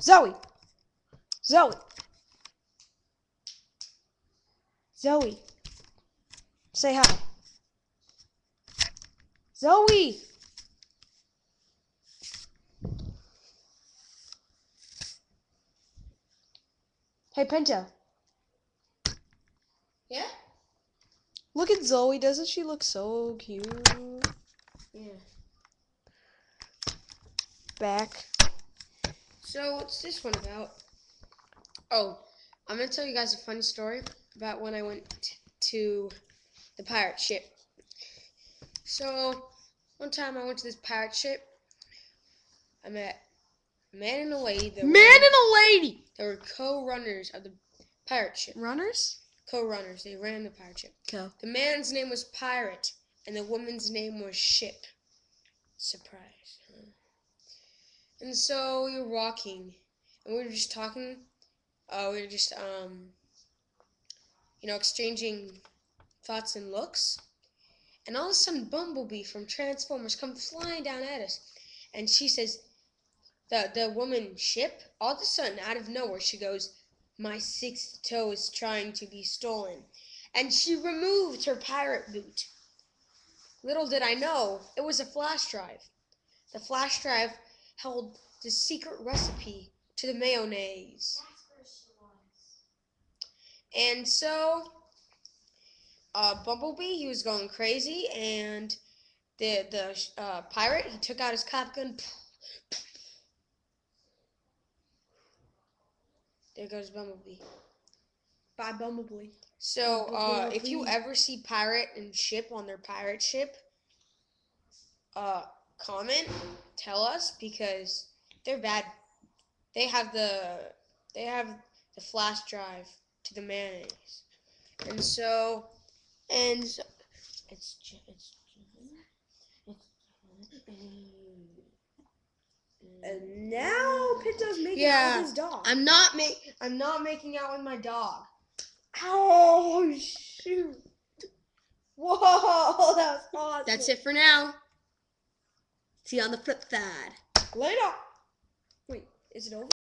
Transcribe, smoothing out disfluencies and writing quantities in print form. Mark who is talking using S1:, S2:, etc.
S1: Zoe! Zoe! Zoe! Say hi. Zoe! Hey, Penta.
S2: Yeah?
S1: Look at Zoe. Doesn't she look so cute?
S2: Yeah.
S1: Back.
S2: So, what's this one about? Oh, I'm going to tell you guys a funny story about when I went to the pirate ship. So, one time I went to this pirate ship. I met a man and a lady.
S1: Man and a lady!
S2: They were co-runners of the pirate ship.
S1: Runners?
S2: Co-runners. They ran the pirate ship.
S1: Co.
S2: The man's name was Pirate, and the woman's name was Ship. Surprise. Huh? And so we were walking, and we were just talking. We were just, exchanging thoughts and looks. And all of a sudden, Bumblebee from Transformers comes flying down at us. And she says, the woman Ship, all of a sudden, out of nowhere, she goes, "My sixth toe is trying to be stolen." And she removed her pirate boot. Little did I know, it was a flash drive. The flash drive held the secret recipe to the mayonnaise. And so, Bumblebee, he was going crazy, and the pirate, he took out his cop gun. There goes Bumblebee.
S1: Bye, Bumblebee.
S2: So, if you ever see Pirate and Ship on their pirate ship, comment, tell us, because they're bad. They have the flash drive to the mayonnaise, and it's
S1: And now Pinto's making out with his dog.
S2: I'm not making out with my dog.
S1: Oh, shoot. Whoa, that was awesome.
S2: That's it for now. See you on the flip side.
S1: Later. Wait, is it over?